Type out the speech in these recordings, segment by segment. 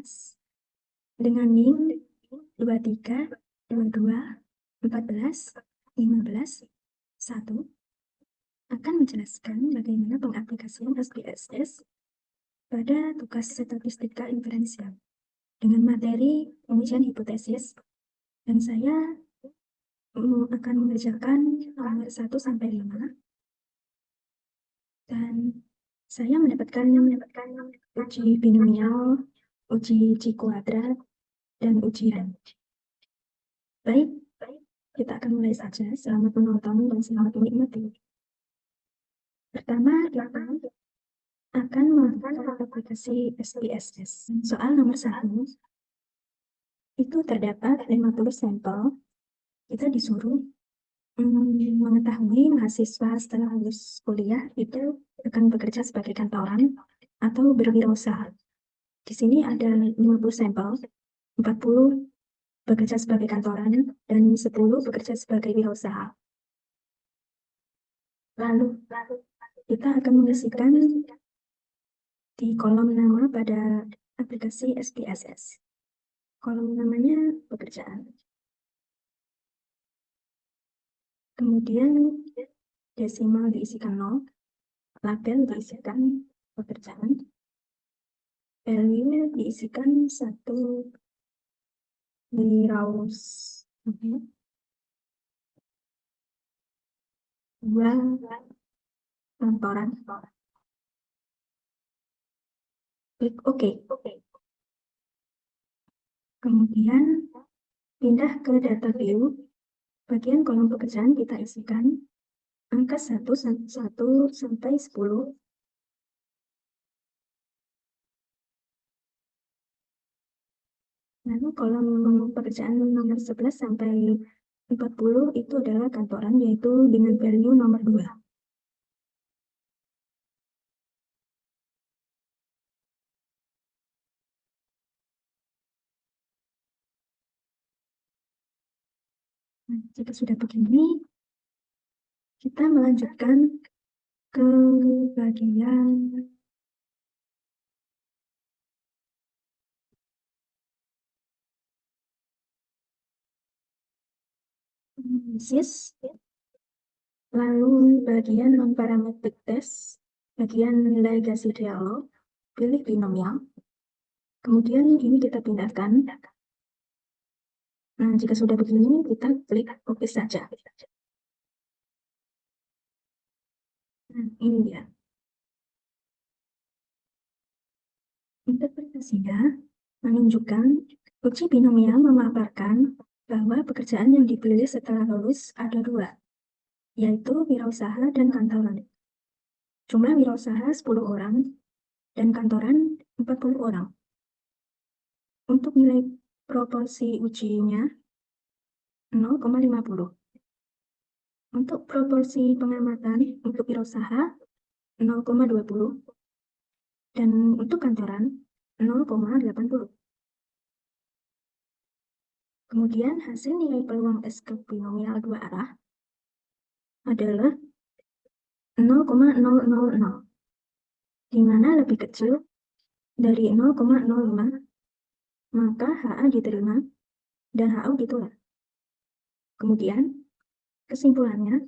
kelas dengan NIM 23 22 14 15 1 akan menjelaskan bagaimana pengaplikasian SPSS pada tugas statistika inferensial dengan materi pengujian hipotesis, dan saya akan mengerjakan nomor 1 sampai 5, dan saya mendapatkan uji binomial, uji G kuadrat, dan ujian. Baik, kita akan mulai saja. Selamat menonton dan selamat menikmati. Pertama, kita akan melakukan aplikasi SPSS. Soal nomor 1, itu terdapat 50 sampel. Kita disuruh mengetahui mahasiswa setelah lulus kuliah itu akan bekerja sebagai kantoran atau berwirausaha. Di sini ada 50 sampel, 40 bekerja sebagai kantoran dan 10 bekerja sebagai wirausaha. Lalu kita akan mengisikan di kolom nama pada aplikasi SPSS. Kolom namanya pekerjaan. Kemudian desimal diisikan 0, label diisikan pekerjaan, value diisikan 1 wirausaha, 2 kantoran. Klik OK. Kemudian pindah ke data view. Bagian kolom pekerjaan kita isikan angka 1 sampai 10. Lalu kolom pekerjaan nomor 11 sampai 40 itu adalah kantoran, yaitu dengan value nomor 2. Nah, jika sudah begini, kita melanjutkan ke bagian analisis, lalu bagian non-parametric test, bagian nilai Gaussian dialog, pilih binomial. Kemudian ini kita pindahkan. Nah, jika sudah begini, kita klik OK saja. Nah, ini dia. Interpretasinya menunjukkan uji binomial memaparkan bahwa pekerjaan yang dipilih setelah lulus ada 2, yaitu wirausaha dan kantoran. Jumlah wirausaha 10 orang dan kantoran 40 orang. Untuk nilai proporsi ujinya 0,50. Untuk proporsi pengamatan untuk wirausaha 0,20 dan untuk kantoran 0,80. Kemudian hasil nilai peluang SK binomial 2 arah adalah 0,000, di mana lebih kecil dari 0,05, maka HA diterima dan HU ditolak. Kemudian, kesimpulannya,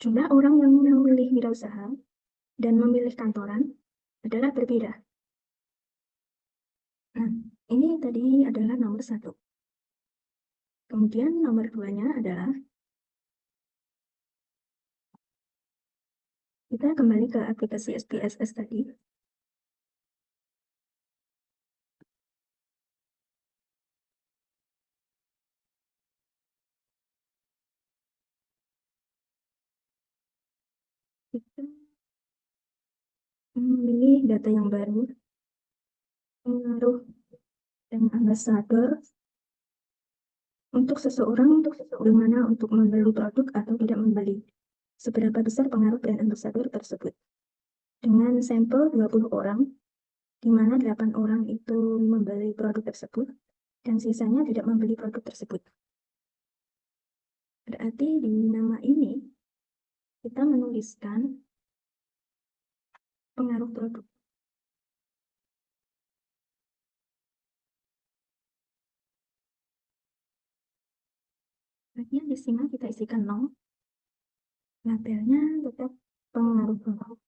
jumlah orang yang memilih wirausaha dan memilih kantoran adalah berbeda. Nah, ini tadi adalah nomor 1. Kemudian nomor 2-nya adalah kita kembali ke aplikasi SPSS tadi. Kita memilih data yang baru, pengaruh dan ambasador untuk seseorang, di mana untuk membeli produk atau tidak membeli. Seberapa besar pengaruh brand ambasador tersebut. Dengan sampel 20 orang, di mana 8 orang itu membeli produk tersebut, dan sisanya tidak membeli produk tersebut. Berarti di nama ini, kita menuliskan pengaruh produk. Bagian desimal kita isikan 0. Labelnya tetap pengaruh produk.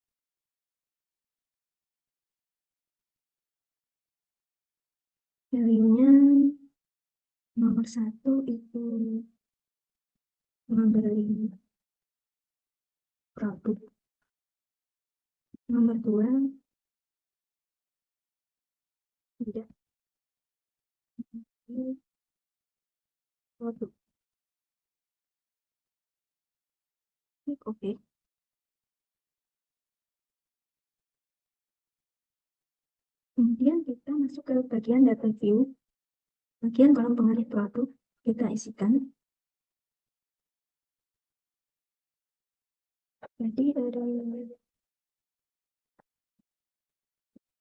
Value-nya nomor 1 itu membeli produk. Nomor 2 tidak membeli produk. Klik OK. Kemudian kita masuk ke bagian data view. Bagian kolom pengalih produk kita isikan. Jadi ada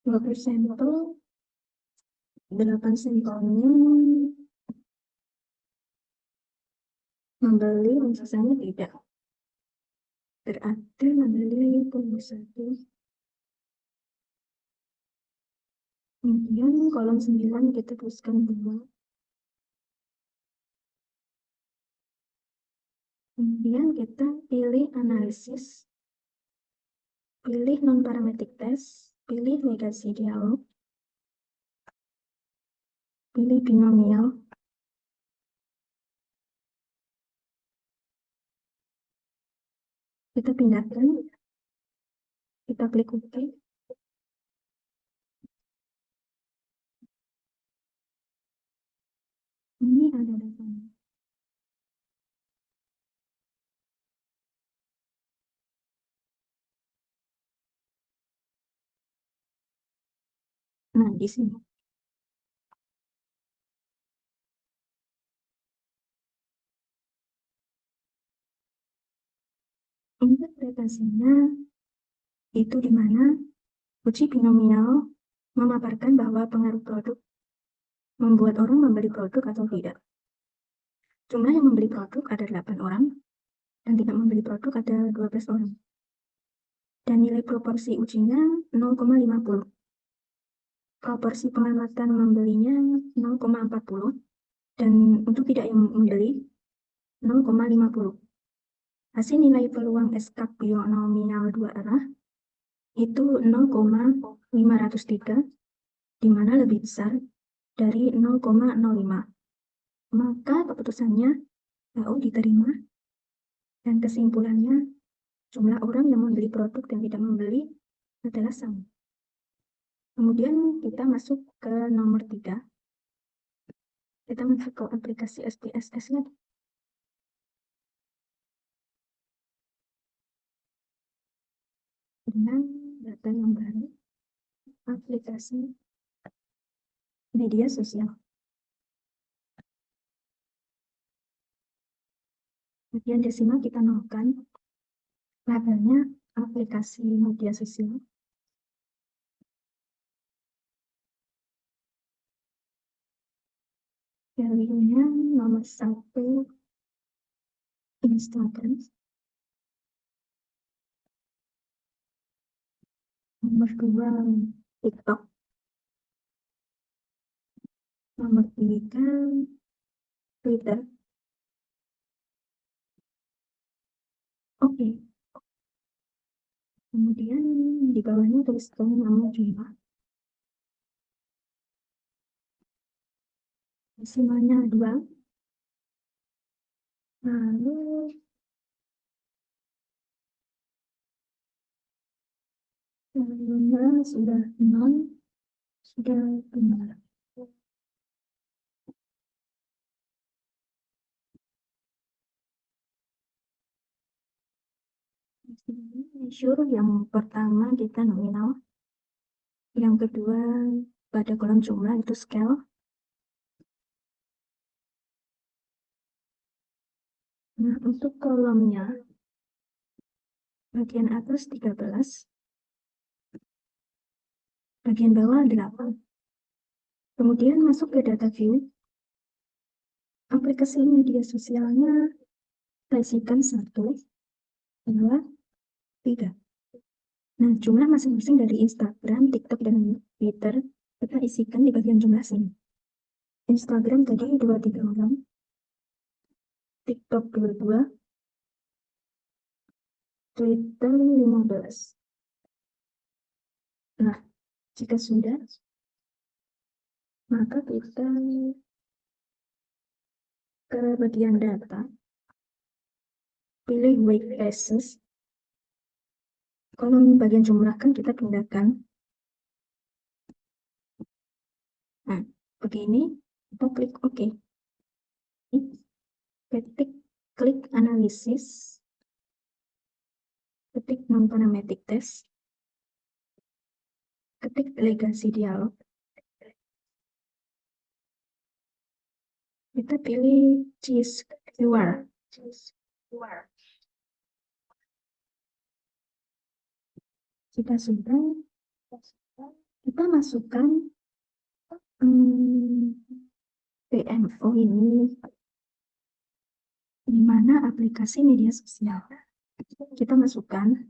20 sampel, 8 sampelnya membeli, sisanya tidak. Berarti membeli pun 1. Kemudian kolom 9 kita tuliskan 2. Kemudian kita pilih analisis, pilih non-parametric test, pilih legasi dialog, pilih binomial. Kita pindahkan, kita klik OK. Ini ada datanya. Nah, di sini. Interpretasinya itu di mana uji binomial memaparkan bahwa pengaruh produk membuat orang membeli produk atau tidak. Jumlah yang membeli produk ada 8 orang, dan tidak membeli produk ada 12 orang. Dan nilai proporsi ujinya 0,50. Proporsi pengamatan membelinya 0,40, dan untuk tidak yang membeli 0,50. Hasil nilai peluang eskap binomial 2 arah itu 0,503, di mana lebih besar dari 0,05. Maka keputusannya HO diterima, dan kesimpulannya jumlah orang yang membeli produk dan tidak membeli adalah sama. Kemudian kita masuk ke nomor 3. Kita masuk ke aplikasi SPSS lagi. Dengan data yang baru, aplikasi media sosial. Bagian desimal kita nolkan. Labelnya aplikasi media sosial. Value-nya nomor 1 Instagram. Nomor 2 TikTok. Nomor 3 Twitter. Oke. Kemudian di bawahnya tuliskan nama jumlah. Desimalnya 2. Lalu value-nya sudah 0, sudah benar. Measure yang pertama kita nominal, yang kedua pada kolom jumlah itu scale. Nah, untuk kolomnya bagian atas 13, bagian bawah 8. Kemudian masuk ke data view. Aplikasi media sosialnya kita isikan 1, 2, 3. Nah, jumlah masing-masing dari Instagram, TikTok, dan Twitter kita isikan di bagian jumlah sini. Instagram tadi 23 orang, TikTok 22, Twitter 15. Nah, jika sudah, maka kita ke bagian data, pilih weight classes. Kolom bagian jumlah kan kita pindahkan. Nah, begini, kita klik OK. Ketik, klik analisis, ketik non-parametric test, ketik legasi dialog. Kita pilih choose keyword. Jika sudah, kita masukkan PMO ini di mana aplikasi media sosial. Kita masukkan.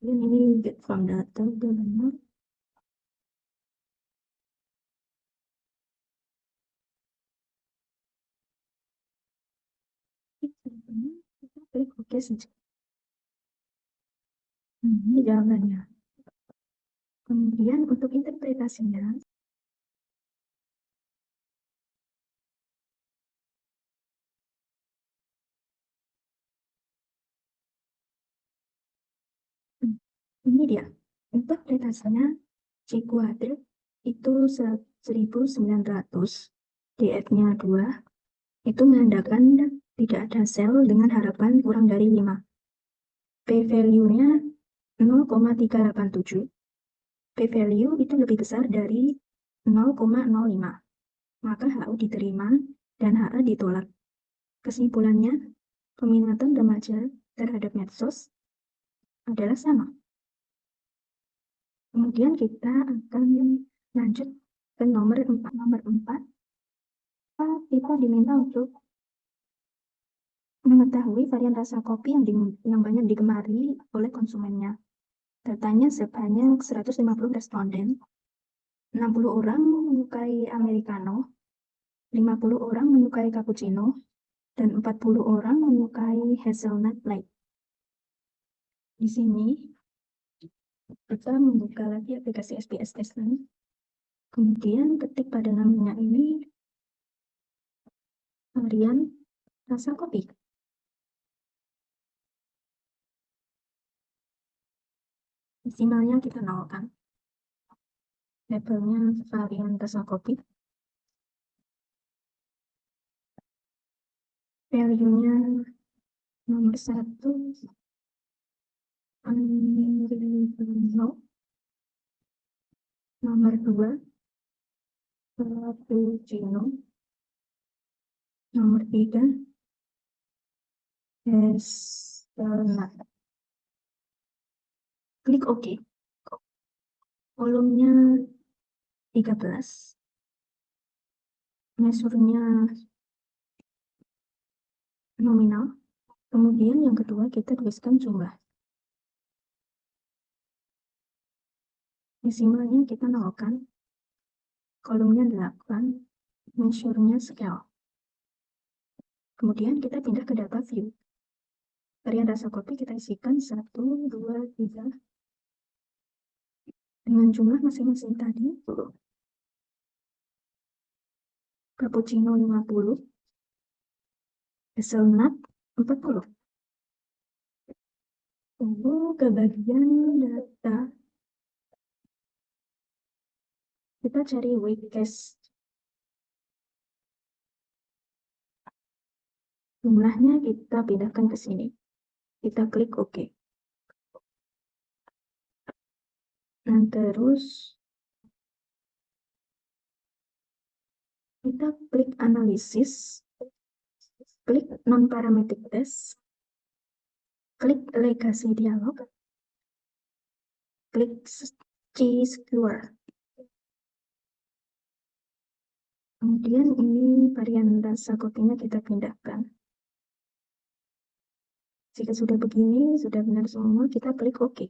Ini get from data udah benar. Kita klik OK saja. Ini jawabannya. Kemudian untuk interpretasinya, ini dia. Interpretasinya C kuadrat itu 1900, DF-nya 2, itu menandakan tidak ada sel dengan harapan kurang dari 5. P-value-nya 0,387. P-value itu lebih besar dari 0,05. Maka HU diterima dan HA ditolak. Kesimpulannya, peminatan remaja terhadap medsos adalah sama. Kemudian kita akan lanjut ke nomor 4. Nomor 4, kita diminta untuk mengetahui varian rasa kopi yang banyak digemari oleh konsumennya. Datanya sebanyak 150 responden. 60 orang menyukai Americano, 50 orang menyukai cappuccino, dan 40 orang menyukai hazelnut light. Di sini kita membuka lagi aplikasi SPS Testing. Kemudian ketik pada namanya ini varian rasa kopi. Desimalnya kita nolkan. Labelnya varian rasa kopi. Value-nya nomor 1 Americano, nomor 2 cappuccino, nomor 3 hazelnut. Klik OK. Kolomnya 13, mesurnya nominal. Kemudian yang kedua kita tuliskan jumlah. Desimalnya kita nolkan. Kolomnya 8, mesurnya scale. Kemudian kita pindah ke data view. Varian rasa kopi kita isikan 1, 2, 3 dengan jumlah masing-masing tadi. Cappuccino 50, hazelnut 40. Tunggu ke bagian data. Kita cari weight case. Jumlahnya kita pindahkan ke sini. Kita klik OK. Dan terus kita klik analisis, klik non-parametric test, klik legasi dialog, klik choose keyword. Kemudian ini varian rasa kopinya kita pindahkan. Jika sudah begini, sudah benar semua, kita klik OK.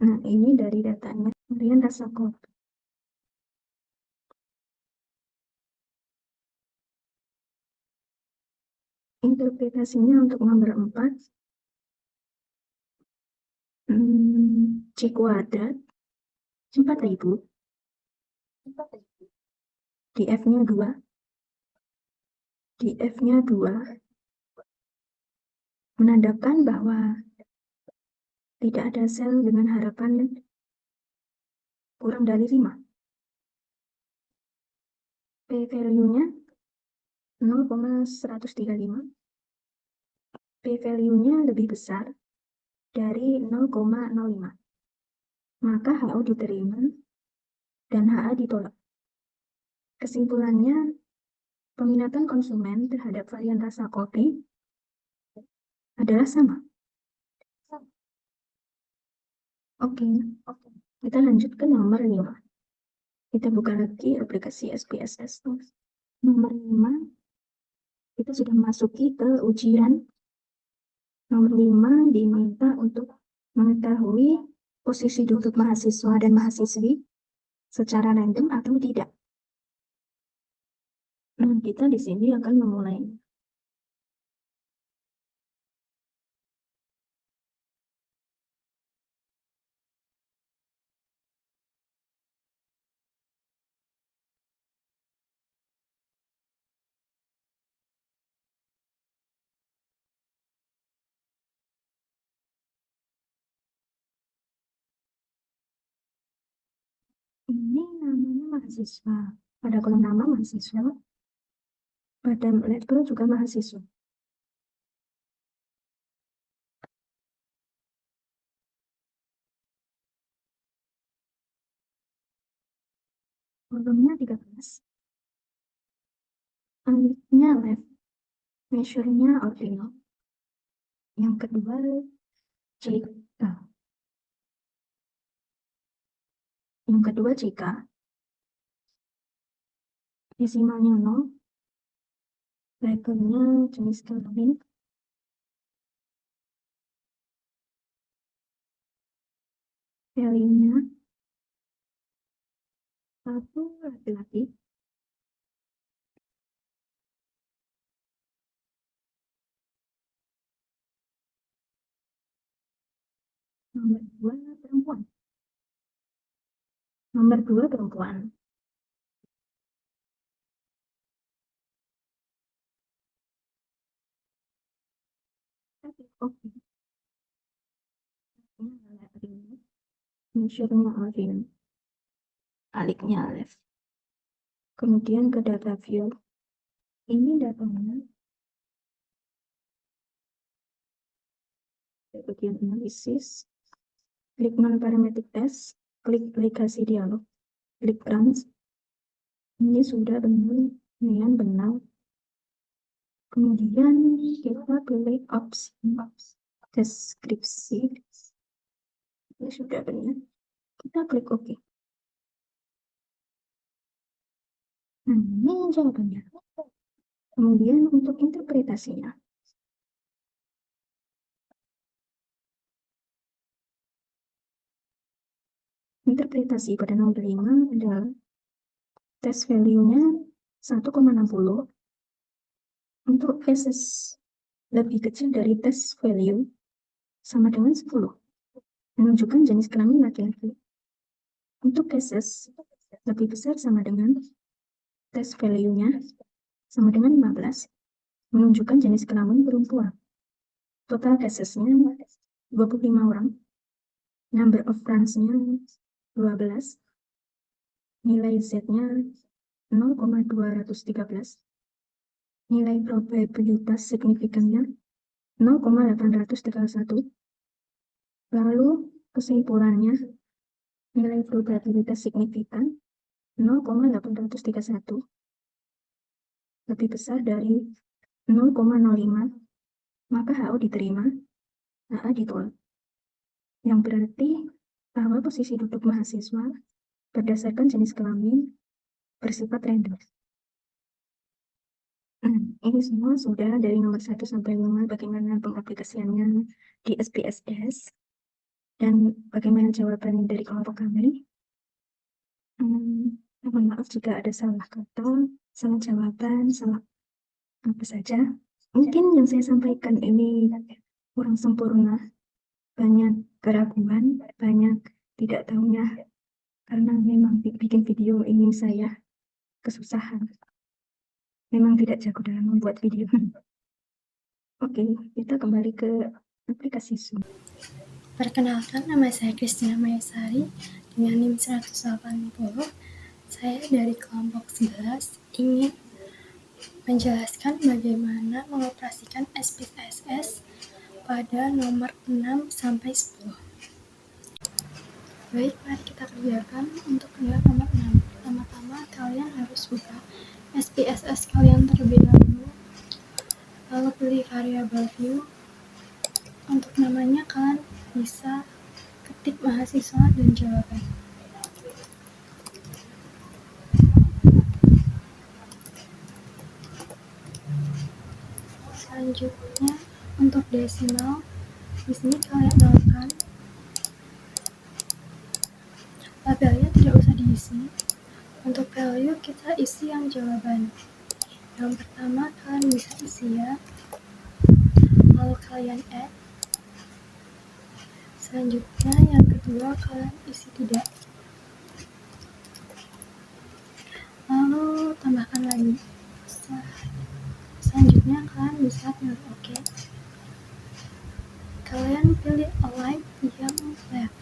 Nah, ini dari datanya. varian rasa kopi. Interpretasinya untuk nomor 4, C kuadrat 4.000, df-nya 2, df-nya 2, menandakan bahwa tidak ada sel dengan harapan kurang dari 5. P-value-nya 0,135. P-value-nya lebih besar dari 0,05. Maka HO diterima dan HA ditolak. Kesimpulannya, peminatan konsumen terhadap varian rasa kopi adalah sama. Oke, kita lanjut ke nomor 5. Kita buka lagi aplikasi SPSS. Nomor 5, kita sudah masuki ke ujian. Nomor 5 diminta untuk mengetahui posisi duduk mahasiswa dan mahasiswi secara random atau tidak. Nah, kita di sini akan memulai. Ini namanya mahasiswa. Pada kolom nama mahasiswa, pada label juga mahasiswa. Kolomnya 13. Aliknya left, measure-nya ordinal. Yang kedua, JK. Yang kedua, JK. Desimalnya 0. Labelnya jenis kelamin. Value-nya 1 laki-laki. Nomor 2 perempuan. Nomor 2 perempuan. Oke. Measure-nya ordinal. Aliknya left. Kemudian ke data view. Ini datanya. Bagian analisis. Klik non-parametric test. Klik aplikasi dialog. Klik run. Ini sudah benar. Kemudian kita pilih opsi deskripsi. Ini sudah benar. Kita klik OK. Nah, ini jawabannya. Kemudian untuk interpretasinya. Interpretasi pada nomor 5 adalah test value-nya 1,60. Untuk cases lebih kecil dari test value sama dengan 10. Menunjukkan jenis kelamin laki-laki. Untuk cases lebih besar sama dengan test value-nya sama dengan 15. Menunjukkan jenis kelamin perempuan. Total cases-nya 25 orang. Number of runs-nya 12. Nilai Z-nya 0,213. Nilai probabilitas signifikannya 0,831. Lalu kesimpulannya, nilai probabilitas signifikan 0,831 lebih besar dari 0,05, maka HO diterima, HA ditolak. Yang berarti bahwa posisi duduk mahasiswa berdasarkan jenis kelamin bersifat random. Ini semua sudah dari nomor 1 sampai 5 bagaimana pengaplikasiannya di SPSS dan bagaimana jawaban dari kelompok kami. Mohon maaf jika ada salah kata, salah jawaban, salah apa saja. Mungkin yang saya sampaikan ini kurang sempurna, banyak keraguan, banyak tidak tahunya, karena memang bikin video ini saya kesusahan. Memang tidak jago dalam membuat video. Oke, kita kembali ke aplikasi Zoom. Perkenalkan, nama saya Christina Mayasari dengan NIM 180. Saya dari kelompok 11 ingin menjelaskan bagaimana mengoperasikan SPSS pada nomor 6 sampai 10. Baik, mari kita kerjakan untuk nomor 6. Pertama-tama kalian harus buka SPSS kalian terlebih dahulu, lalu pilih variable view. Untuk namanya kalian bisa ketik mahasiswa dan jawaban. Selanjutnya untuk desimal, di sini kalian nolkan. Labelnya tidak usah diisi. Untuk value kita isi yang jawaban. Yang pertama kalian bisa isi ya, lalu kalian add. Selanjutnya yang kedua kalian isi tidak, lalu tambahkan lagi. Selanjutnya kalian bisa pilih OK. Kalian pilih align yang left.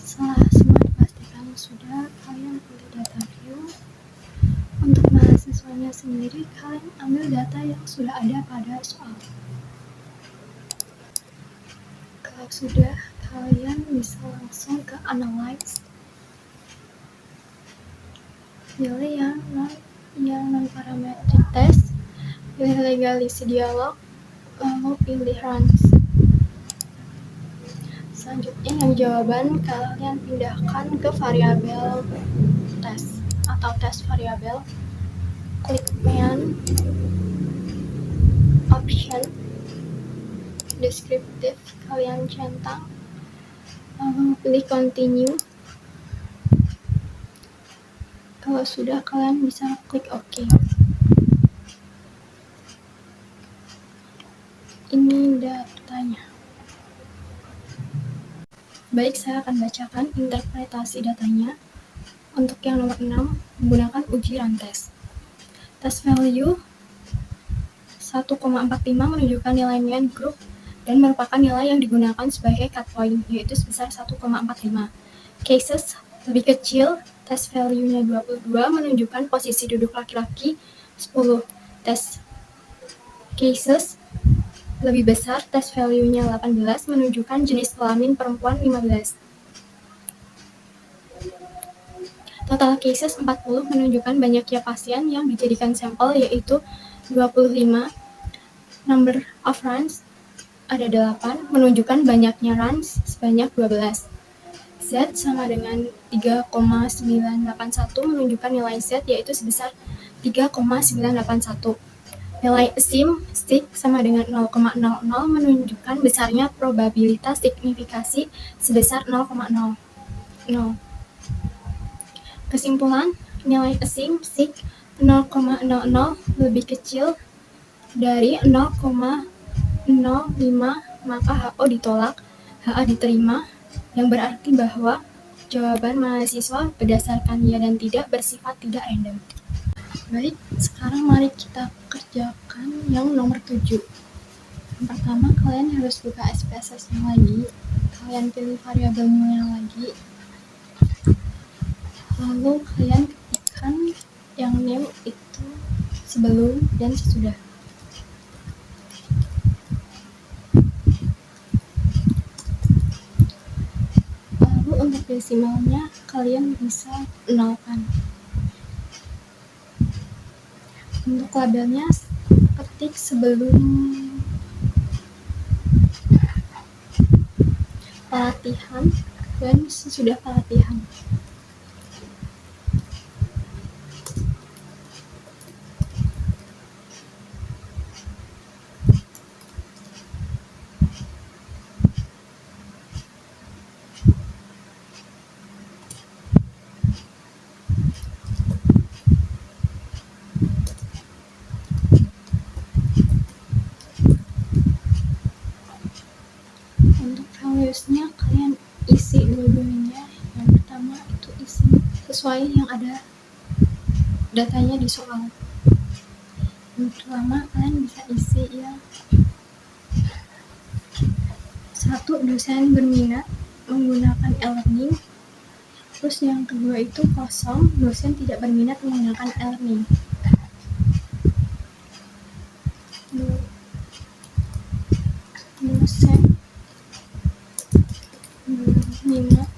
Setelah semua dipastikan sudah, kalian pilih data view. Untuk mahasiswanya sendiri, kalian ambil data yang sudah ada pada soal. Kalau sudah, kalian bisa langsung ke analyze. Pilih yang non parametric test, pilih legalisi dialog, lalu pilih runs. Selanjutnya yang jawaban kalian pindahkan ke variabel test atau test variabel. Klik main, option, deskriptif kalian centang, lalu pilih continue. Kalau sudah, kalian bisa klik OK. Ini datanya. Baik, saya akan bacakan interpretasi datanya. Untuk yang nomor 6, menggunakan uji rantes. Test value 1,45 menunjukkan nilai mean group dan merupakan nilai yang digunakan sebagai cut point, yaitu sebesar 1,45. Cases lebih kecil, test value-nya 22 menunjukkan posisi duduk laki-laki 10. Test cases lebih besar, test value-nya 18 menunjukkan jenis kelamin perempuan 15. Total cases 40 menunjukkan banyaknya pasien yang dijadikan sampel, yaitu 25. Number of runs ada 8, menunjukkan banyaknya runs sebanyak 12. Z sama dengan 3,981 menunjukkan nilai Z yaitu sebesar 3,981. Nilai asymptotic sama dengan 0,00 menunjukkan besarnya probabilitas signifikasi sebesar 0,00. Kesimpulan, nilai asymptotic 0,00 lebih kecil dari 0,05, maka HO ditolak, HA diterima, yang berarti bahwa jawaban mahasiswa berdasarkan ya dan tidak bersifat tidak random. Baik, sekarang mari kita kerjakan yang nomor 7. Yang pertama, kalian harus buka SPSS-nya lagi, kalian pilih variabelnya lagi, lalu kalian ketikkan yang name itu sebelum dan sesudah. Lalu untuk desimalnya kalian bisa nolkan. Untuk labelnya ketik sebelum pelatihan dan sesudah pelatihan. sesuai yang ada datanya di soal. Yang pertama kalian bisa isi ya. 1. Dosen berminat menggunakan e-learning. Terus yang kedua itu kosong, dosen tidak berminat menggunakan e-learning. Dosen berminat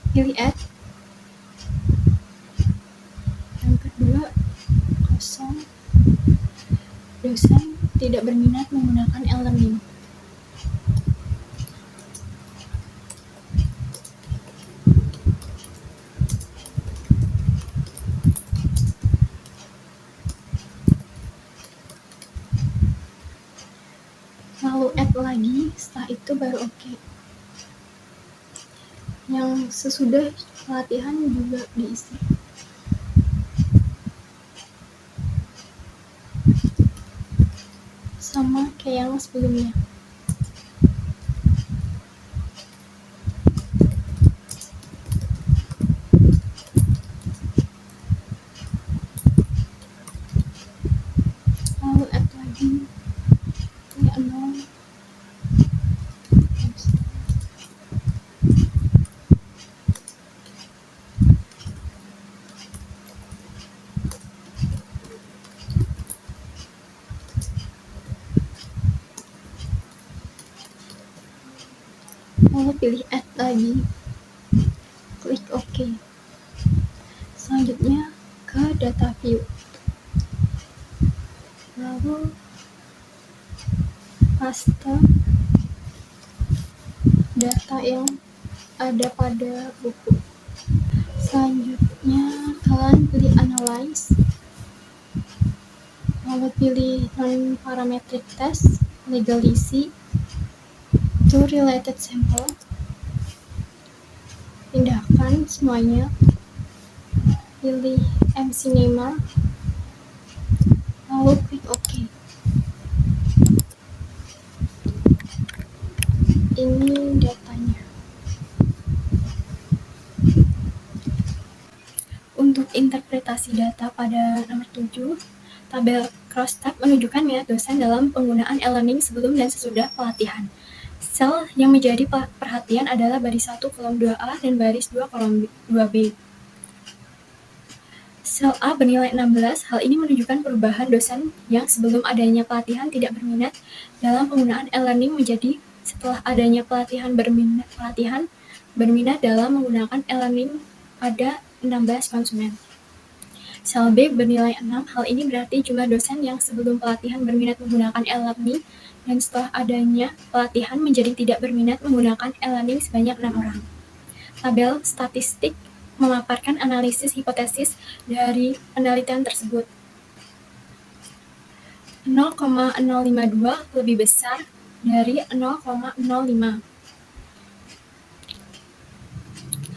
pilih add. Yang kedua kosong, dosen tidak berminat menggunakan e-learning. Lalu add lagi, setelah itu baru oke. Yang sesudah pelatihan juga diisi. Sama kayak yang sebelumnya. Lalu add lagi. Ini 0. Lalu pilih add lagi, klik OK. Selanjutnya ke data view, lalu paste data yang ada pada buku. Selanjutnya kalian pilih analyze, lalu pilih non-parametric test, legalisi, to related sample, pindahkan semuanya, pilih mCinema, lalu klik OK. Ini datanya. Untuk interpretasi data pada nomor 7, tabel crosstab menunjukkan minat dosen dalam penggunaan e-learning sebelum dan sesudah pelatihan. Sel yang menjadi perhatian adalah baris 1 kolom 2A dan baris 2 kolom 2B. Sel A bernilai 16, hal ini menunjukkan perubahan dosen yang sebelum adanya pelatihan tidak berminat dalam penggunaan e-learning menjadi setelah adanya pelatihan berminat dalam menggunakan e-learning pada 16 konsumen. Sel B bernilai 6, hal ini berarti jumlah dosen yang sebelum pelatihan berminat menggunakan e-learning dan setelah adanya pelatihan menjadi tidak berminat menggunakan e-learning sebanyak 6 orang. Tabel statistik memaparkan analisis hipotesis dari penelitian tersebut. 0,052 lebih besar dari 0,05.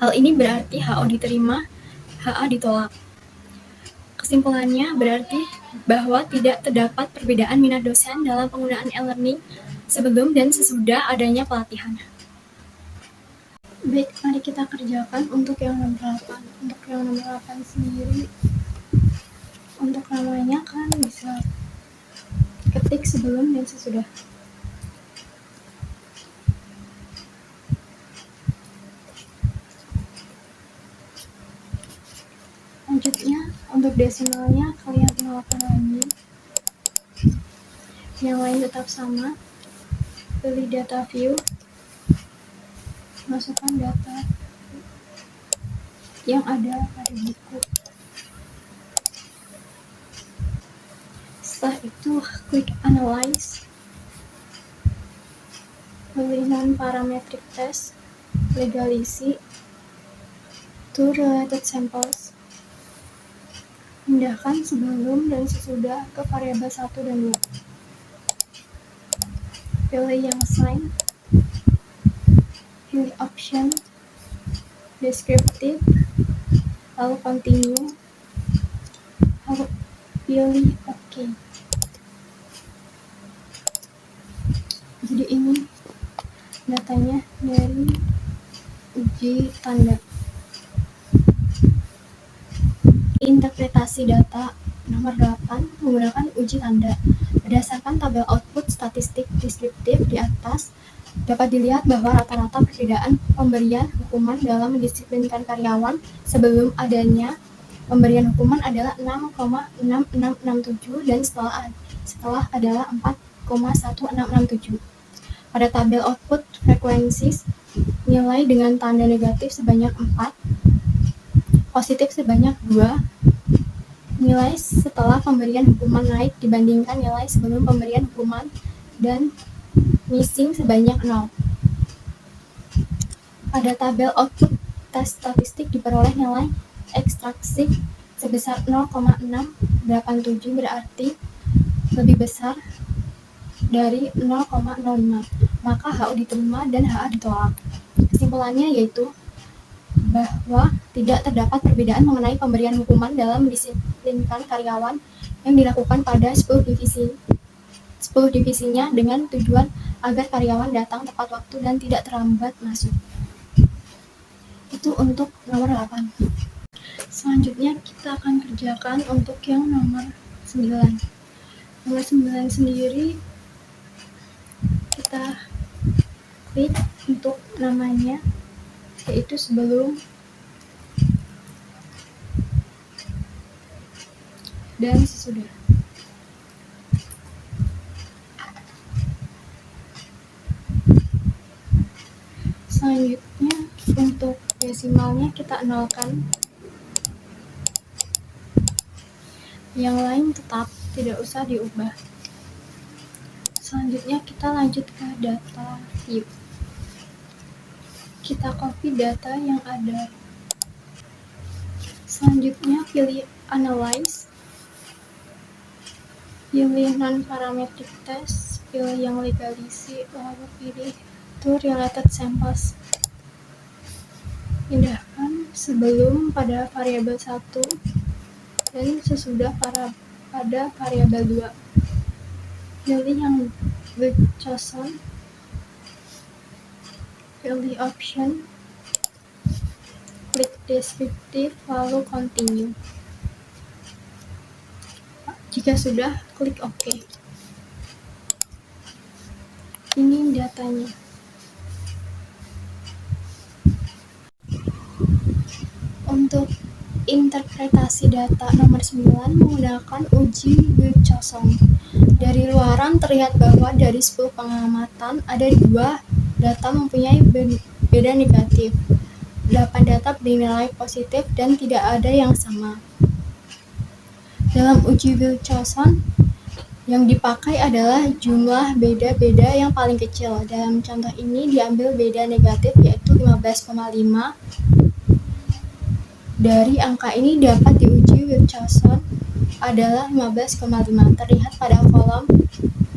Hal ini berarti HO diterima, HA ditolak. Kesimpulannya berarti bahwa tidak terdapat perbedaan minat dosen dalam penggunaan e-learning sebelum dan sesudah adanya pelatihan. Baik, mari kita kerjakan untuk yang nomor 8. Untuk yang nomor 8 sendiri, untuk namanya kan bisa ketik sebelum dan sesudah. Selanjutnya, untuk desimalnya kalian nolkan lagi. Yang lain tetap sama. Pilih data view, masukkan data yang ada pada buku. Setelah itu klik analyze, pilih non-parametric test, legalisi, to related samples, pindahkan sebelum dan sesudah ke variabel 1 dan 2. Pilih yang sign, pilih option, descriptive, lalu continue, lalu pilih OK. Jadi ini datanya dari uji tanda. Interpretasi data nomor 8 menggunakan uji tanda. Berdasarkan tabel output statistik deskriptif di atas, dapat dilihat bahwa rata-rata perbedaan pemberian hukuman dalam mendisiplinkan karyawan sebelum adanya pemberian hukuman adalah 6,6667 dan setelah adalah 4,1667. Pada tabel output frequencies, nilai dengan tanda negatif sebanyak 4, positif sebanyak 2, nilai setelah pemberian hukuman naik dibandingkan nilai sebelum pemberian hukuman, dan missing sebanyak 0. Pada tabel output tes statistik diperoleh nilai ekstraksi sebesar 0,687 berarti lebih besar dari 0,05, maka HO diterima dan HA ditolak. Kesimpulannya yaitu bahwa tidak terdapat perbedaan mengenai pemberian hukuman dalam mendisiplinkan karyawan yang dilakukan pada 10 divisinya dengan tujuan agar karyawan datang tepat waktu dan tidak terlambat masuk. Itu untuk nomor 8. Selanjutnya kita akan kerjakan untuk yang nomor 9. Nomor 9 sendiri kita klik untuk namanya, yaitu sebelum dan sesudah. Selanjutnya untuk desimalnya kita nolkan, yang lain tetap tidak usah diubah. Selanjutnya kita lanjut ke data view. Kita copy data yang ada. Selanjutnya pilih analyze, pilih non-parametric test, pilih yang legalisi, lalu pilih to related samples. Pindahkan sebelum pada variabel 1 dan sesudah pada variabel 2. Pilih yang chosen, pilih option, klik descriptive, lalu continue. Jika sudah, klik OK. Ini datanya. Untuk interpretasi data nomor 9 menggunakan uji Wilcoxon. Dari luaran terlihat bahwa dari 10 pengamatan ada 2 data mempunyai beda negatif. 8 data bernilai positif dan tidak ada yang sama. Dalam uji Wilcoxon, yang dipakai adalah jumlah beda-beda yang paling kecil. Dalam contoh ini diambil beda negatif yaitu 15,5. Dari angka ini dapat diuji Wilcoxon adalah 15,5. Terlihat pada kolom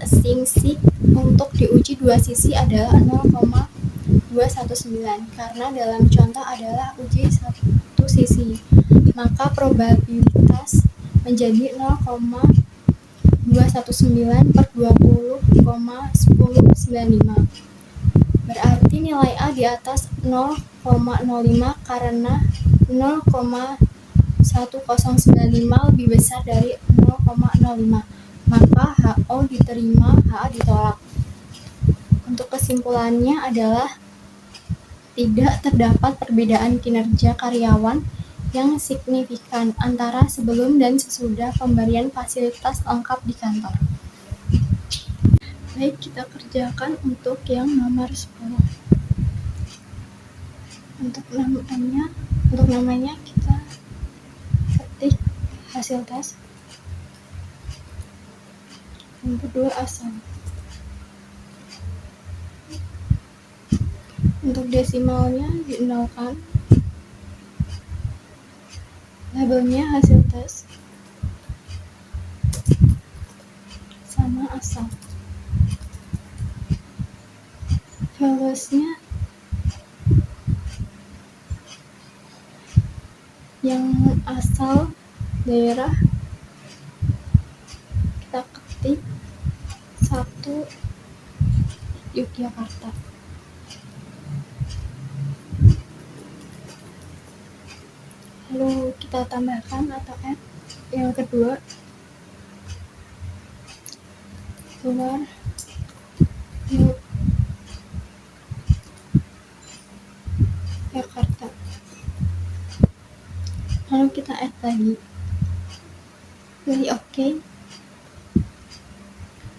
async untuk diuji dua sisi adalah 0,219 karena dalam contoh adalah uji satu sisi, maka probabilitas menjadi 0,219 per 20,1095. Berarti nilai A di atas 0,05 karena 0,1095 lebih besar dari 0,05, maka HO diterima, HA ditolak. Untuk kesimpulannya adalah tidak terdapat perbedaan kinerja karyawan yang signifikan antara sebelum dan sesudah pemberian fasilitas lengkap di kantor. Baik, kita kerjakan untuk yang nomor 10. Untuk namanya kita ketik hasil tes. Yang kedua asal. Untuk desimalnya dinolkan. Labelnya hasil tes sama asal. Valuesnya yang asal daerah kita ketik 1 Yogyakarta. Lalu kita tambahkan atau add yang kedua, luar Yogyakarta. Lalu kita add lagi, pilih OK,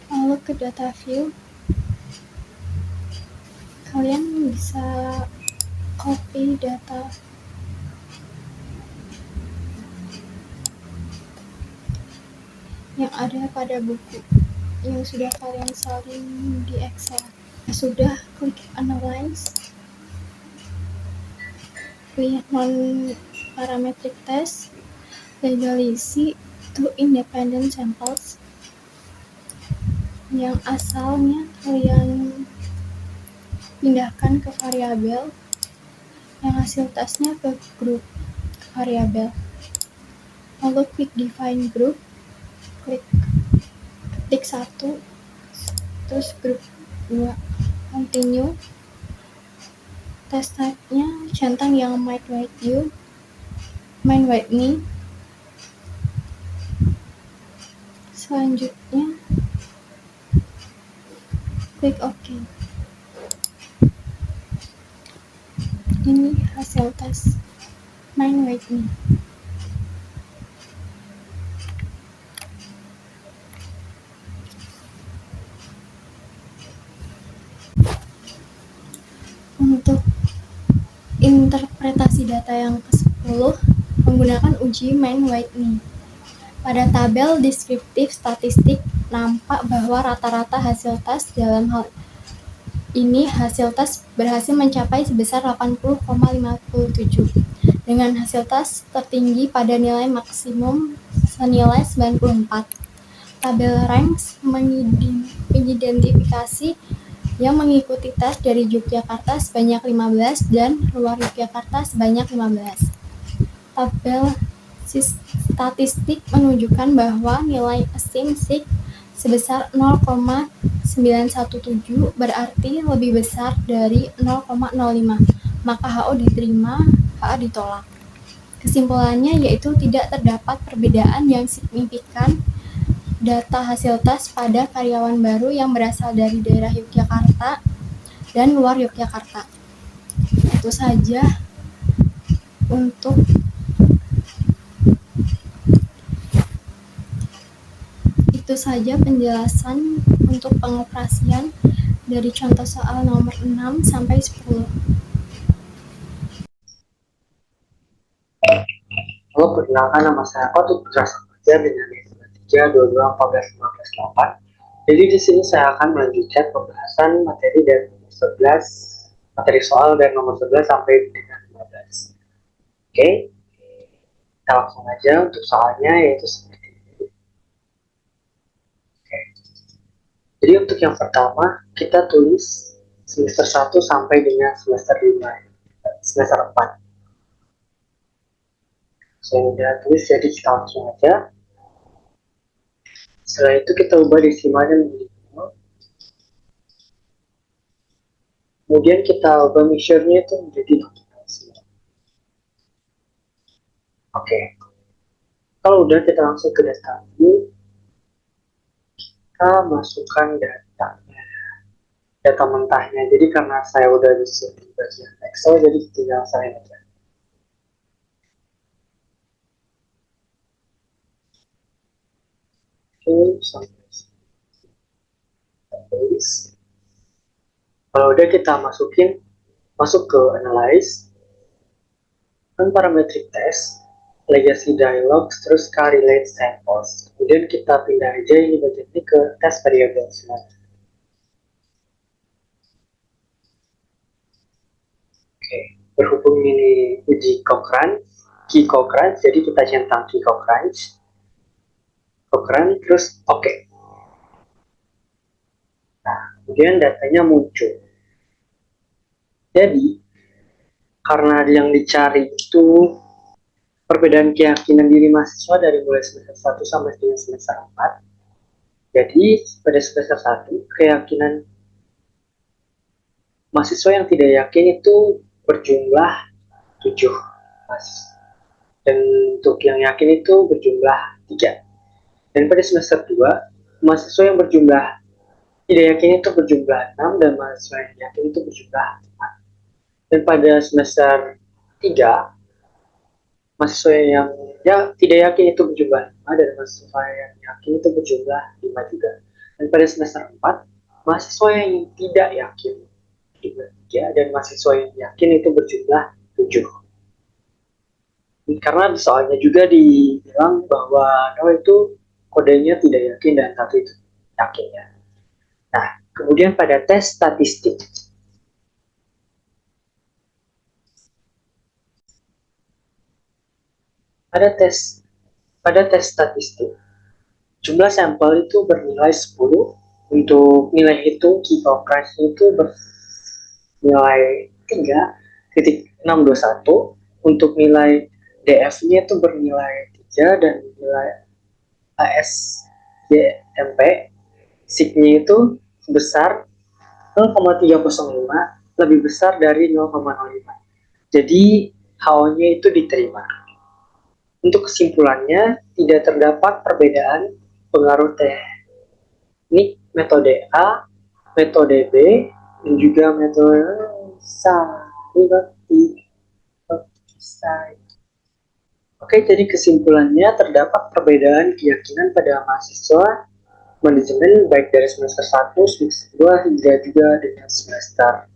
lalu ke data view, kalian bisa copy data yang ada pada buku yang sudah kalian salin di Excel. Sudah, klik Analyze, pilih non-parametric test, legalize to independent samples. Yang asalnya kalian pindahkan ke variabel, yang hasil tesnya ke grup variabel. Lalu klik define group, ketik 1, terus grup 2, continue. Test type-nya centang yang might white you, main white me. Selanjutnya klik OK. Ini hasil tes main white me. Untuk interpretasi data yang ke-10 menggunakan uji main white me. Pada tabel deskriptif statistik nampak bahwa rata-rata hasil tes dalam hal ini hasil tes berhasil mencapai sebesar 80,57 dengan hasil tes tertinggi pada nilai maksimum senilai 94. Tabel ranks mengidentifikasi yang mengikuti tes dari Yogyakarta sebanyak 15 dan luar Yogyakarta sebanyak 15. Tabel statistik menunjukkan bahwa nilai asymmetric sebesar 0,917 berarti lebih besar dari 0,05, maka HO diterima, HA ditolak. Kesimpulannya yaitu tidak terdapat perbedaan yang signifikan data hasil tes pada karyawan baru yang berasal dari daerah Yogyakarta dan luar Yogyakarta. Itu saja untuk penjelasan untuk pengoperasian dari contoh soal nomor 6 sampai 10. Halo, perkenalkan nama saya Kotut Putra Samadja dengan NIM 3221458. Jadi di sini saya akan melanjutkan pembahasan materi dari nomor 11, materi soal dari nomor 11 sampai dengan 15. Oke, kita langsung aja untuk soalnya, yaitu seperti ini. Oke. Jadi untuk yang pertama kita tulis semester 1 sampai dengan semester 5, semester 4. Saya udah tulis, jadi kita langsung aja. Setelah itu kita ubah desimalnya menjadi 0. Kemudian kita ubah mixture-nya itu menjadi nominal. Oke. Kalau udah, kita langsung ke data view. Kita masukkan data mentahnya. Jadi karena saya udah bisa di bagian Excel, jadi tinggal saya aja. Oke, sampai tulis. Kalau udah, kita masuk ke analyze, dan parametric test, legacy dialog, terus correlate samples. Kemudian kita pindah aja ini bagian ini ke test variable semua. Oke, berhubung ini uji Cochrane, key Cochrane, jadi kita centang key Cochrane, terus oke. Nah, kemudian datanya muncul. Jadi, karena yang dicari itu perbedaan keyakinan diri mahasiswa dari mulai semester 1 sampai dengan semester 4. Jadi, pada semester 1, keyakinan mahasiswa yang tidak yakin itu berjumlah 7 mahasiswa. Dan untuk yang yakin itu berjumlah 3. Dan pada semester 2, mahasiswa yang berjumlah tidak yakin itu berjumlah 6 dan mahasiswa yang yakin itu berjumlah 4. Dan pada semester 3, mahasiswa yang tidak yakin itu berjumlah 5 dan mahasiswa yang yakin itu berjumlah 5 juga. Dan pada semester 4, mahasiswa yang tidak yakin berjumlah 3 dan mahasiswa yang yakin itu berjumlah 7. Karena soalnya juga dibilang bahwa 0 itu kodenya tidak yakin dan 1 itu yakin ya. Nah, kemudian pada tes statistik. Pada tes statistik, jumlah sampel itu bernilai 10. Untuk nilai hitung key price itu bernilai 3,621. Untuk nilai DF-nya itu bernilai 3 dan nilai ASYMP SIG-nya itu sebesar 0,305, lebih besar dari 0,05. Jadi HO-nya itu diterima. Untuk kesimpulannya, tidak terdapat perbedaan pengaruh teknik metode A, metode B, dan juga metode Oke, jadi kesimpulannya terdapat perbedaan keyakinan pada mahasiswa manajemen baik dari semester 1, semester 2, hingga juga dengan semester.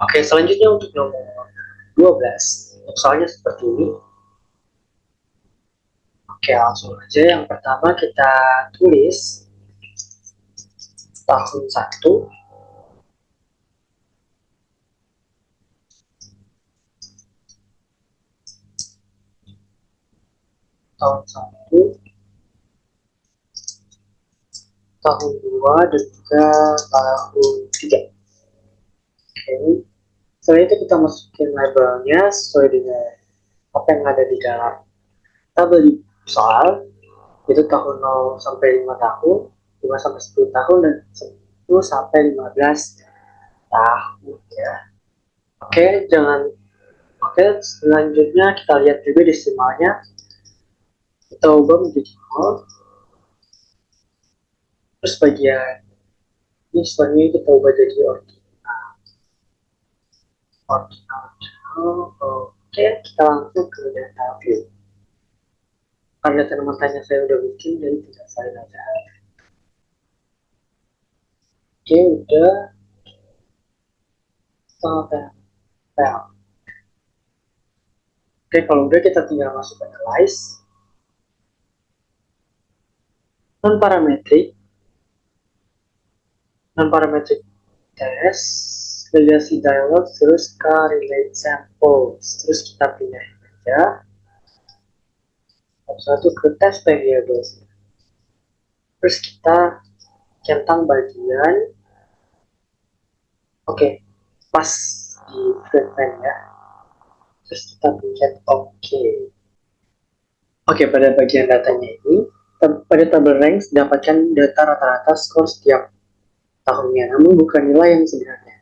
Oke, selanjutnya untuk nomor 12. Soalnya seperti ini. Oke, langsung aja. Yang pertama kita tulis tahun 1. Tahun 1. Tahun 2 dan juga tahun 3. Oke. Setelah itu kita masukin labelnya sesuai dengan apa yang ada di dalam tabel soal, itu tahun 0 sampai 5 tahun, 5 sampai 10 tahun, dan 10 sampai 15 tahun ya. Oke, selanjutnya kita lihat juga desimalnya. Kita ubah menjadi 0. Terus bagian ini sebenarnya kita ubah jadi ordinal. Oke, kita langsung ke data view. Karena data matanya saya udah bikin, jadi tidak saya aja. Oke, udah. Oke, kalau udah kita tinggal masuk analyze. Non-parametric test, legacy dialog, terus correlate samples. Terus kita pindahin aja satu ke test variable. Terus kita centang bagian pas di frontend ya. Terus kita pencet Oke, pada bagian datanya ini, pada tabel ranks dapatkan data rata-rata skor setiap tahunnya, namun bukan nilai yang sebenarnya,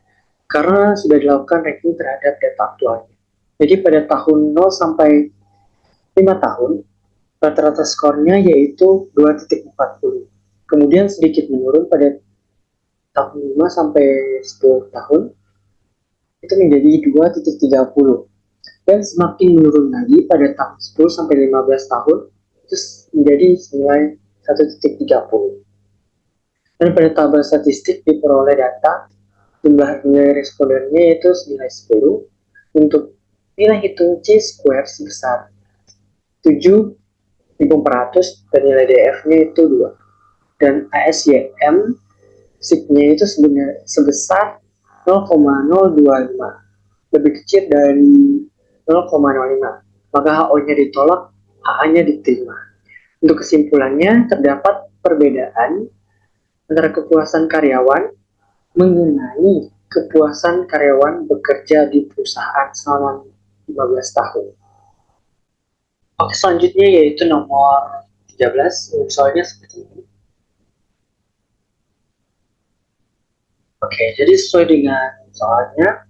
karena sudah dilakukan ranking terhadap data aktualnya. Jadi pada tahun 0 sampai 5 tahun, rata-rata skornya yaitu 2,40. Kemudian sedikit menurun pada tahun 5 sampai 10 tahun, itu menjadi 2,30. Dan semakin menurun lagi pada tahun 10 sampai 15 tahun, itu menjadi nilai 1,30. Dan pada tabel statistik diperoleh data jumlah nilai respondennya yaitu nilai 10. Untuk nilai hitung C-square sebesar 7.400 dan nilai DF-nya itu 2. Dan ASYM SIG-nya itu sebesar 0,025, lebih kecil dari 0,05. Maka HO-nya ditolak, HA-nya diterima. Untuk kesimpulannya, terdapat perbedaan antara kepuasan karyawan mengenai kepuasan karyawan bekerja di perusahaan selama 15 tahun. Oke, selanjutnya yaitu nomor 13, soalnya seperti ini. Oke, jadi sesuai dengan soalnya,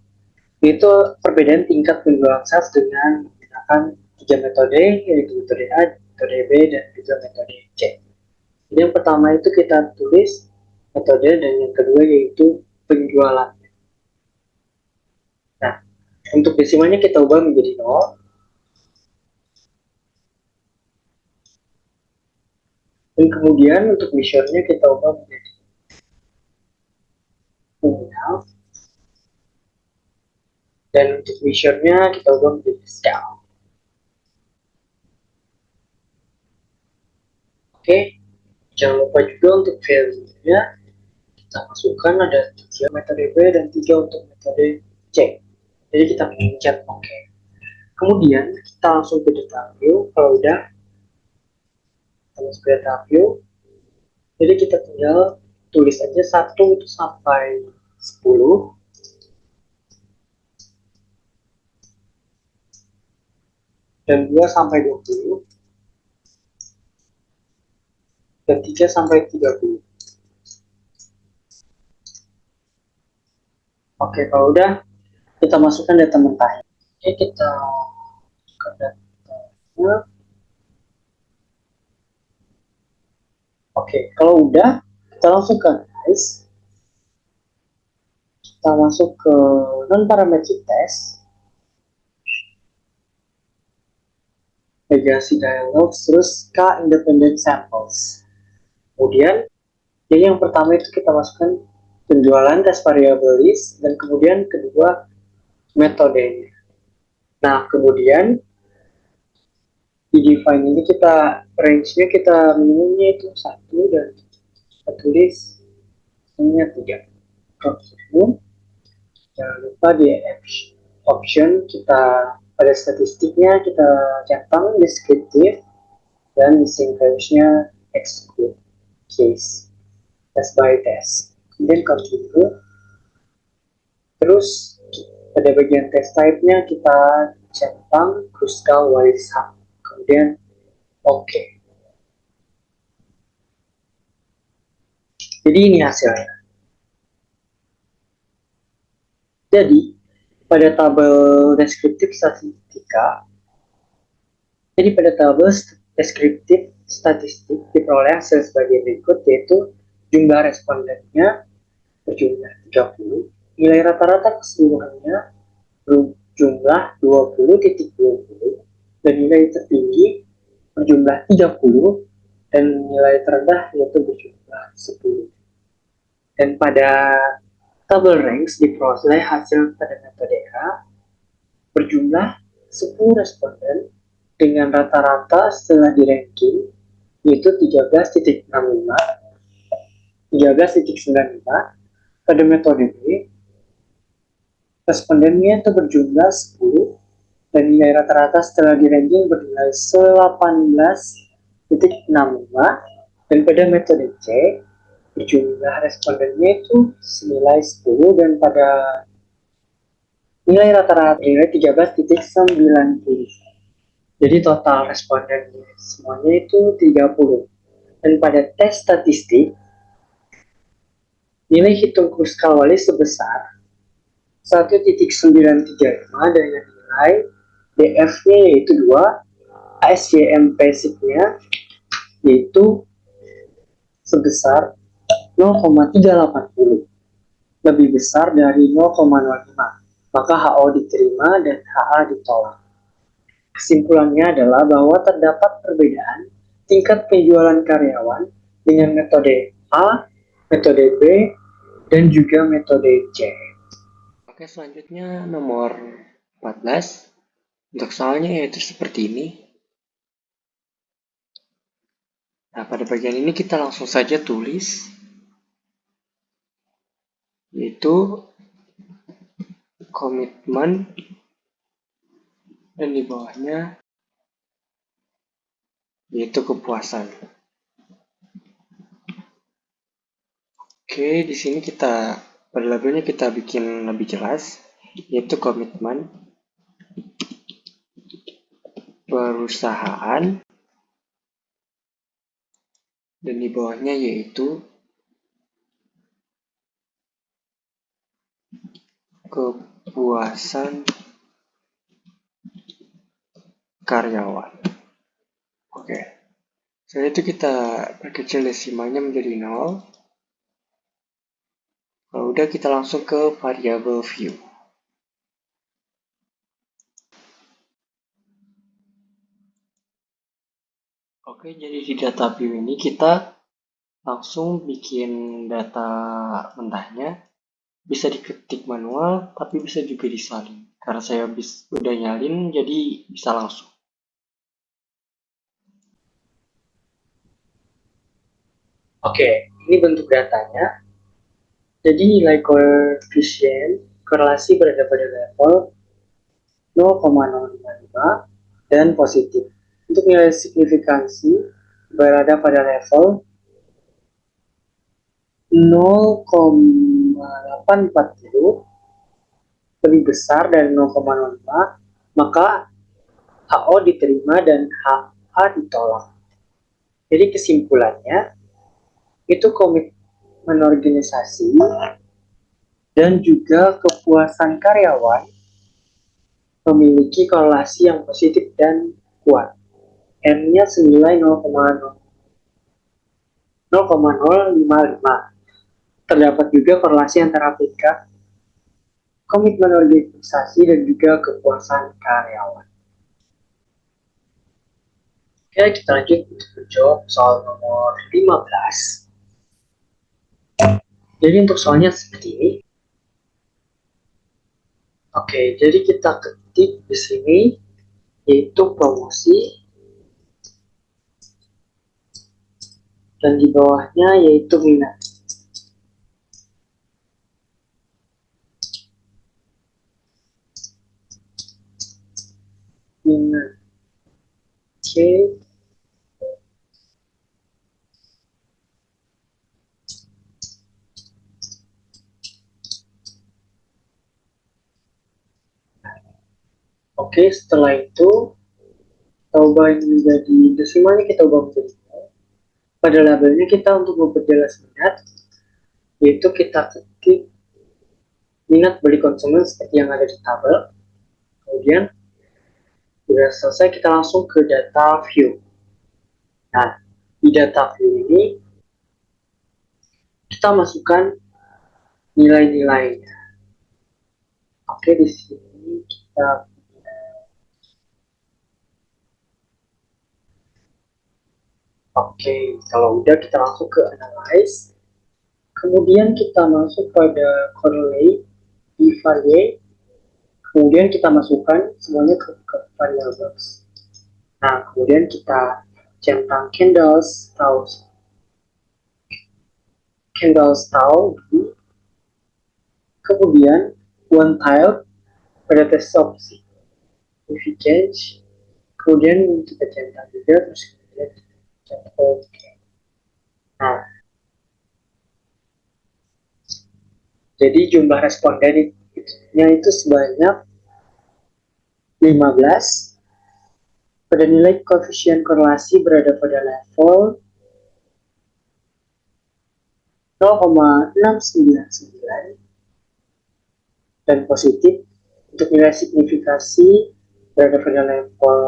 itu perbedaan tingkat penjualan SaaS dengan menggunakan 3 metode, yaitu metode A, metode B, dan juga metode C. Jadi yang pertama itu kita tulis metode, dan yang kedua yaitu penjualan. Nah, untuk desimalnya kita ubah menjadi 0, dan kemudian untuk measure-nya kita ubah menjadi nominal, dan untuk measure-nya kita ubah menjadi scale. Oke, jangan lupa juga untuk value-nya kita masukkan ada 3 metode B dan 3 untuk metode C. Jadi kita pencet OK. Kemudian kita langsung ke data view. Kalau udah, kita masuk ke data view. Jadi kita tinggal tulis aja 1 itu sampai 10. Dan 2 sampai 20. Dan 3 sampai 30. Oke, kalau udah, kita masukkan data mentahnya. Oke, kita ke datanya. Oke, kalau udah, kita langsung ke analyze. Kita masuk ke non-parametric test, legacy dialogues, terus K independent samples. Kemudian, jadi yang pertama itu kita masukkan penjualan test variable list, dan kemudian kedua metodenya. Nah, kemudian di define ini kita range-nya kita minimumnya itu 1, dan kita tulis ini 3. Jangan lupa di option kita pada statistiknya kita centang descriptive, dan missing values-nya exclude case test by test. Kemudian continue. Terus pada bagian test type-nya kita centang Kruskal Wallis-Ham. Kemudian OK. Jadi ini hasilnya. Jadi pada tabel deskriptif statistika, jadi pada tabel deskriptif statistik diperoleh hasil sebagai berikut, yaitu jumlah respondennya berjumlah 30, nilai rata-rata keseluruhannya berjumlah 20.20, dan nilai tertinggi berjumlah 30, dan nilai terendah yaitu berjumlah 10. Dan pada tabel ranks diperoleh hasil pada metode A berjumlah 10 responden dengan rata-rata setelah di ranking yaitu 13.65, 13.95. Pada metode B, respondennya itu berjumlah 10 dan nilai rata-rata setelah di ranking bernilai 18.65, dan pada metode C berjumlah respondennya itu senilai 10 dan pada nilai rata-rata nilai 13.90. Jadi total responden semuanya itu 30. Dan pada tes statistik, nilai hitung Kruskal Wallis sebesar 1.935 dengan nilai DF-nya yaitu 2, ASYM basic-nya yaitu sebesar 0,380, lebih besar dari 0,05. Maka HO diterima dan HA ditolak. Kesimpulannya adalah bahwa terdapat perbedaan tingkat penjualan karyawan dengan metode A, metode B, dan juga metode C. Oke, selanjutnya nomor 14. Untuk soalnya yaitu seperti ini. Nah, pada bagian ini kita langsung saja tulis, yaitu komitmen, dan di bawahnya yaitu kepuasan. Oke, di sini kita pada labelnya kita bikin lebih jelas, yaitu komitmen perusahaan, dan di bawahnya yaitu kepuasan karyawan. Oke. Setelah itu kita perkecil desimalnya menjadi 0. Kalau udah kita langsung ke variable view. Oke, jadi di data view ini kita langsung bikin data mentahnya. Bisa diketik manual, tapi bisa juga disalin. Karena saya udah nyalin, jadi bisa langsung. Oke, ini bentuk datanya. Jadi nilai koefisien korelasi berada pada level 0,055 dan positif. Untuk nilai signifikansi berada pada level 0,840 lebih besar dari 0,05, maka HO diterima dan HA ditolak. Jadi kesimpulannya, itu komitmen organisasi dan juga kepuasan karyawan memiliki korelasi yang positif dan kuat. N-nya senilai 0,055. Terdapat juga korelasi antara tingkat komitmen organisasi dan juga kepuasan karyawan. Oke, kita lanjut untuk menjawab soal nomor 15. Jadi untuk soalnya seperti ini. Oke, jadi kita ketik di sini yaitu promosi dan di bawahnya yaitu minat. Minat. Oke. Oke, setelah itu kita ubah menjadi desimalnya, kita ubah menjadi 0. Pada labelnya kita untuk memperjelas minat, yaitu kita ketik minat beli konsumen seperti yang ada di tabel. Kemudian sudah selesai, kita langsung ke data view. Nah, di data view ini kita masukkan nilai-nilainya. Oke, di sini kita kalau udah kita langsung ke analyze. Kemudian kita masuk pada correlate, evaluate. Kemudian kita masukkan semuanya ke variables. Nah, kemudian kita centang candles style, kemudian one tile pada test opsi. If you change, kemudian kita centang juga, terus kemudian centang OK. Nah, jadi jumlah respondennya itu sebanyak 15. Pada nilai koefisien korelasi berada pada level 0,699 dan positif. Untuk nilai signifikasi berada pada level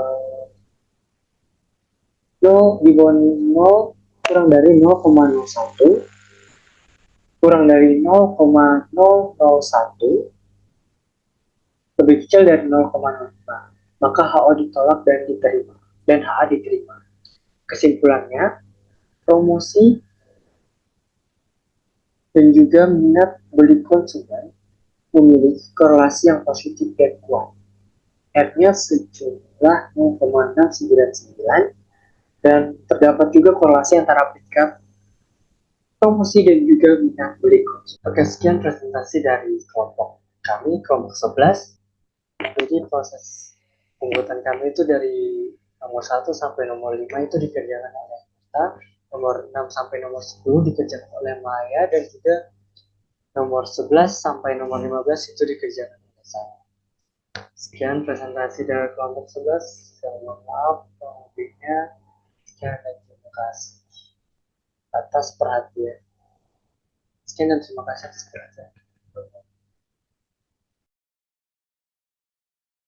0 di bawah 0 kurang dari 0,01 kurang dari 0,001 lebih kecil dari 0,05, maka HO ditolak dan diterima dan HA diterima. Kesimpulannya, promosi dan juga minat beli konsumen memiliki korelasi yang positif dan kuat. R-nya sejumlah 0,699 dan terdapat juga korelasi antara peringkat promosi dan juga minat beli konsumen. Oke, sekian presentasi dari kelompok kami, kelompok 11. Jadi proses pembuatan kami itu dari nomor 1 sampai nomor 5 itu dikerjakan oleh kita, nomor 6 sampai nomor 10 dikerjakan oleh Maya, dan juga nomor 11 sampai nomor 15 itu dikerjakan oleh saya. Sekian presentasi dari kelompok 11. Saya mohon maaf lebihnya. Sekian dan terima kasih atas perhatian. Sekian dan terima kasih atas perhatian.